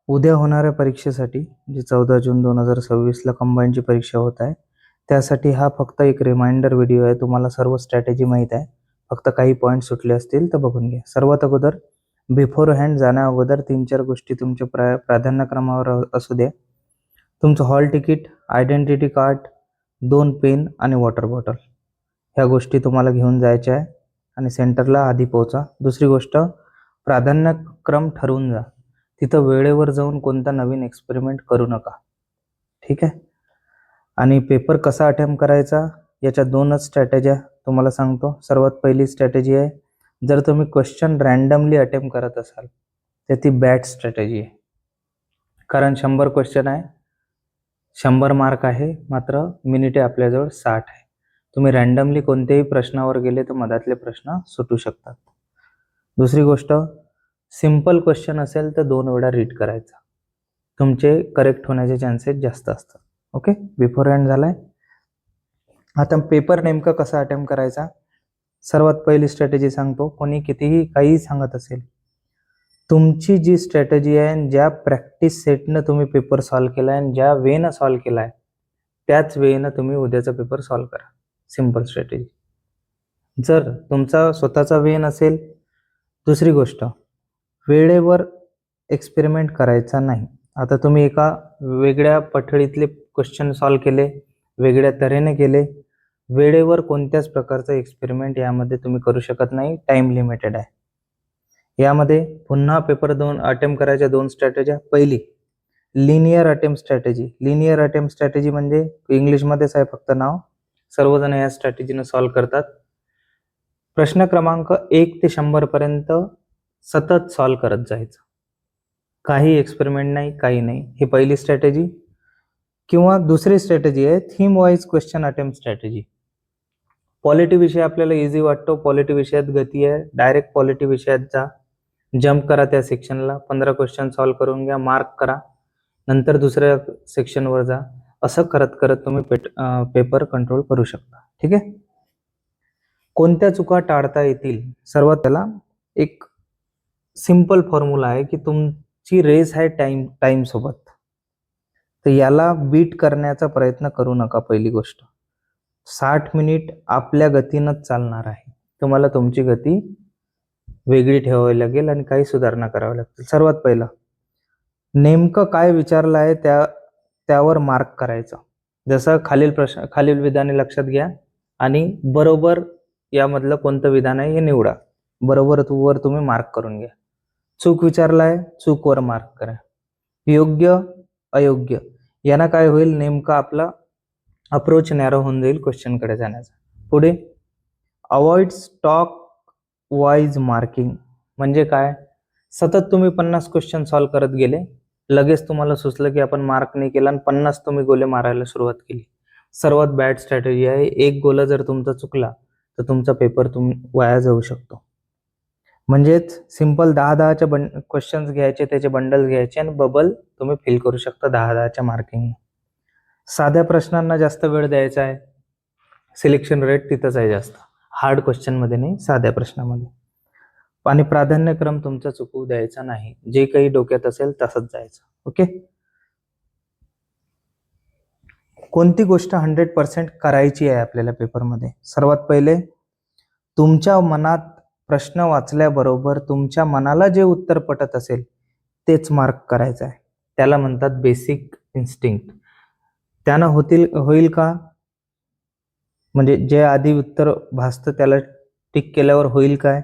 उद्या होणाऱ्या परीक्षेसाठी जी 14 जून 2026ला कंबाईनची परीक्षा होत आहे, त्यासाठी हा फक्त एक रिमाइंडर व्हिडिओ आहे. तुम्हाला सर्व स्ट्रॅटेजी माहीत आहे. फक्त काही पॉईंट सुटले असतील तर बघून घ्या. सर्वात अगोदर बिफोर हँड जाण्या अगोदर 3-4 गोष्टी तुमच्या प्राधान्यक्रमावर असू द्या. तुमचं hall ticket, identity card, 2 pen आणि वॉटर बॉटल ह्या गोष्टी तुम्हाला घेऊन जायच्या आहे आणि सेंटरला आधी पोहोचा. दुसरी गोष्ट, प्राधान्यक्रम ठरवून जा. तिथं वेळेवर जाऊन कोणता नवीन एक्सपेरिमेंट करू नका. ठीक आहे. आणि पेपर कसा अटेम्प्ट करायचा याच्या 2च स्ट्रॅटेज्या तुम्हाला सांगतो. सर्वात पहिली स्ट्रॅटेजी आहे, जर तुम्ही क्वेश्चन रँडमली अटेम्प्ट करत असाल तर ती बॅड स्ट्रॅटेजी आहे. कारण 100 क्वेश्चन आहे, 100 मार्क आहे, मात्र मिनिटे आपल्याजवळ 60 आहे. तुम्ही रँडमली कोणत्याही प्रश्नावर गेले तर मधातले प्रश्न सुटू शकतात. दुसरी गोष्ट, सिंपल क्वेश्चन असेल तर 2 वेळा रीड करायचा. तुमचे करेक्ट होण्याचे चान्सेस जास्त असतात. ओके, बिफोर हँड झालाय. आता पेपर नेमका कसा अटेम्प्ट करायचा. सर्वात पहिली स्ट्रॅटेजी सांगतो. कोणी कितीही काही सांगत असेल, तुमची जी स्ट्रॅटेजी आहे, ज्या प्रॅक्टिस सेटनं तुम्ही पेपर सॉल्व्ह केला आहे, ज्या वेनं सॉल्व्ह केला आहे, त्याच वेनं तुम्ही उद्याचा पेपर सॉल्व्ह करा. Simple strategy. जर तुमचा स्वतःचा वे नसेल, दुसरी गोष्ट, वेळेवर एक्सपेरिमेंट करायचा नाही. आता तुम्ही एका वेगळ्या पठडीतले क्वेश्चन सॉल्व्ह केले, वेगळ्या तऱ्हेने केले, वेळेवर कोणत्याच प्रकारचा एक्सपेरिमेंट यामध्ये तुम्ही करू शकत नाही. टाइम लिमिटेड आहे. यामध्ये पुन्हा पेपर 2 अटेम्प्ट करायच्या 2 स्ट्रॅटेज्या. पहिली, linear attempt strategy. Linear attempt strategy म्हणजे इंग्लिशमध्येच आहे फक्त नाव. सर्वजण या स्ट्रॅटेजीनं सॉल्व्ह करतात. प्रश्न क्रमांक 1 ते 100 पर्यंत सतत सॉल्व्ह करत जायचं. काही एक्सपेरिमेंट नाही, काही नाही. ही पहिली स्ट्रॅटेजी. किंवा दुसरी स्ट्रॅटेजी आहे theme wise question attempt strategy. Polity विषय आपल्याला इझी वाटतो, पॉलिटी विषयात गती आहे, डायरेक्ट पॉलिटी विषयात जा, जम्प करा त्या सेक्शनला, 15 क्वेश्चन सॉल्व्ह करून घ्या, मार्क करा, नंतर दुसऱ्या सेक्शनवर जा. असं करत करत तुम्ही पेपर कंट्रोल करू शकता. ठीक आहे. कोणत्या चुका टाळता येतील. सर्वात पहिला एक सिंपल फॉर्म्युला आहे की तुमची रेस आहे टाइम सोबत, तर याला बीट करण्याचा प्रयत्न करू नका. पहिली गोष्ट, 60 मिनिट आपल्या गतीनंच चालणार आहे. तुम्हाला तुमची गती वेगळी ठेवावी लागेल आणि काही सुधारणा कराव्या लागतील. सर्वात पहिलं, नेमकं काय विचारलं आहे त्यावर मार्क करायचं. जसं खालील विधाने लक्षात घ्या आणि बरोबर यामधलं कोणतं विधान आहे हे निवडा. बरोबर वर तुम्ही मार्क करून घ्या. चूक विचारला आहे, चूकवर मार्क करा. योग्य, अयोग्य यांना काय होईल, नेमका आपला अप्रोच नॅरो होऊन जाईल क्वेश्चनकडे जाण्याचा. पुढे, अवॉइड स्टॉक वाईज मार्किंग म्हणजे काय, सतत तुम्ही 50 क्वेश्चन सॉल्व्ह करत गेले, लगेच तुम्हाला सुचलं की आपण मार्क नाही केला आणि 50 तुम्ही गोले मारायला सुरुवात केली. सर्वात बॅड स्ट्रॅटेजी आहे. एक गोला जर तुमचा चुकला तर तुमचा पेपर वाया जाऊ शकतो. म्हणजेच सिंपल 10-10च्या क्वेश्चन्स घ्यायचे, त्याचे बंडल घ्यायचे आणि बबल तुम्ही फिल करू शकता 10-10च्या मार्किंग. साध्या प्रश्नांना जास्त वेळ द्यायचा आहे. सिलेक्शन रेट तिथंच आहे जास्त. हार्ड क्वेश्चन मध्ये नाही, साध्या प्रश्नामध्ये. आणि प्राधान्यक्रम तुमचा चुकवू द्यायचा नाही. जे काही डोक्यात असेल तसंच जायचं. ओके. कोणती गोष्ट 100% करायची आहे आपल्याला पेपरमध्ये. सर्वात पहिले, तुमच्या मनात प्रश्न वाचल्याबरोबर तुमच्या मनाला जे उत्तर पटत असेल तेच मार्क करायचं आहे. त्याला म्हणतात बेसिक इन्स्टिंक्ट. त्यानं होईल का, म्हणजे जे आधी उत्तर भासतं त्याला टिक केल्यावर होईल काय.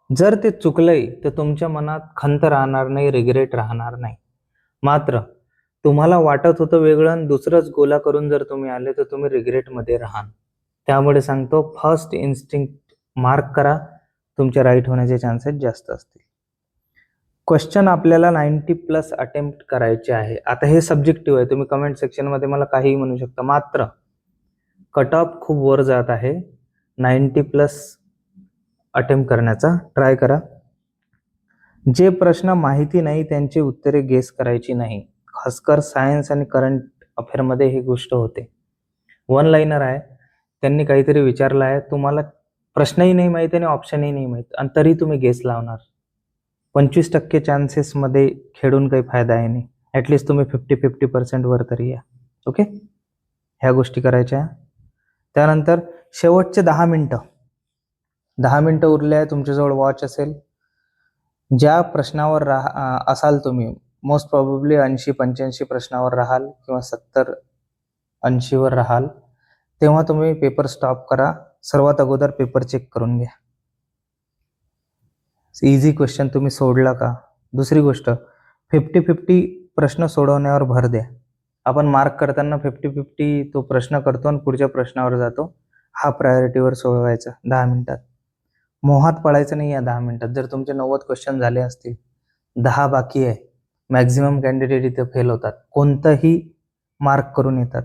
जर ते चुकलंय तर तुमच्या मनात खंत राहणार नाही, रिग्रेट राहणार नाही. मात्र तुम्हाला वाटत होतं वेगळं आणि दुसरंच गोला करून जर तुम्ही आले तर तुम्ही रिग्रेटमध्ये राहाल. त्यामुळे सांगतो, फर्स्ट इन्स्टिंक्ट मार्क करा, तुमचे राईट होण्याचे चान्सेस जास्त असतील. क्वेश्चन आपल्याला 90+ अटेम्प्ट करायचे आहे. आता हे सब्जेक्टिव्ह आहे, तुम्ही कमेंट सेक्शनमध्ये मला काहीही म्हणू शकता. मात्र कट ऑफ खूप वर जात आहे. 90+ अटेम्प्ट करण्याचा ट्राय करा. जे प्रश्न माहिती नाही त्यांची उत्तरे गेस करायची नाही. खासकर सायन्स आणि करंट अफेअरमध्ये ही गोष्ट होते. 1 लाइनर आहे, त्यांनी काहीतरी विचारलं आहे, तुम्हाला प्रश्नही नाही माहिती आणि ऑप्शनही नाही माहिती आणि तरी तुम्ही गेस लावणार. 25% चान्सेसमध्ये खेळून काही फायदा आहे नाही. ॲटलिस्ट तुम्ही 50% वर तरी या. ओके, ह्या गोष्टी करायच्या. त्यानंतर शेवटचे 10 मिनटं उरले आहे, तुमच्याजवळ वॉच असेल. ज्या प्रश्नावर असाल तुम्ही, मोस्ट प्रॉबेबली 80-85 प्रश्नावर राहाल किंवा 70-80 वर राहाल, तेव्हा तुम्ही पेपर स्टॉप करा. सर्वात अगोदर पेपर चेक करून घ्या. इझी क्वेश्चन तुम्ही सोडला का? दुसरी गोष्ट, 50-50 प्रश्न सोडवण्यावर भर द्या. आपण मार्क करताना 50-50 तो प्रश्न करतो आणि पुढच्या प्रश्नावर जातो. हा प्रायोरिटीवर सोडवायचा 10 मिनिटात. मोहात पडायचं नाही या 10 मिनिटात. जर तुमचे 90 क्वेश्चन झाले असतील, 10 बाकी आहे, मॅक्झिमम कॅन्डिडेट इथे फेल होतात. कोणतंही मार्क करून येतात.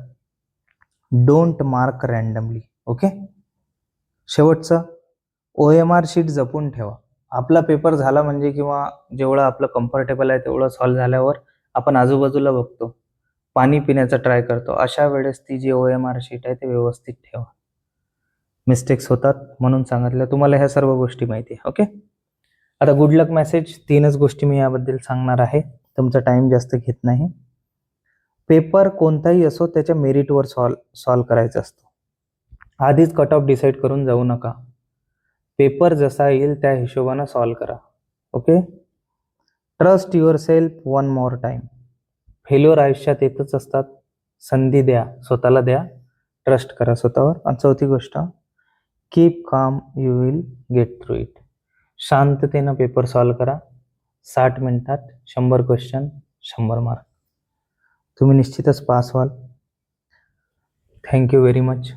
Don't mark randomly. ओके. शेवटचं, OMR शीट जपून ठेवा. आपला पेपर झाला म्हणजे किंवा जेवढं आपलं कम्फर्टेबल आहे तेवढं सॉल्व्ह झाल्यावर आपण आजूबाजूला बघतो, पाणी पिण्याचा ट्राय करतो. अशा वेळेस ती जी OMR शीट आहे ते व्यवस्थित ठेवा. मिस्टेक्स होतात म्हणून सांगितलं. तुम्हाला ह्या सर्व गोष्टी माहिती आहे. ओके. आता गुड लक मेसेज. 3च गोष्टी मी याबद्दल सांगणार आहे. तुमचा टाइम जास्त घेत नाही. पेपर कोणताही असो त्याच्या मेरिटवर सॉल्व्ह करायचा असतो. आधीच कट ऑफ डिसाईड करून जाऊ नका. पेपर जसा येईल त्या हिशोबानं सॉल्व्ह करा. Okay. Trust your self one more time. Failure आयुष्यात येतच असतात. संधी द्या, स्वतःला द्या, ट्रस्ट करा स्वतःवर. आणि चौथी गोष्ट, keep calm, you will get through it. शांततेनं पेपर सॉल्व्ह करा. 60 मिनिटात 100 क्वेश्चन, 100 मार्क. तुम्ही निश्चितच पास व्हाल. Thank you very much.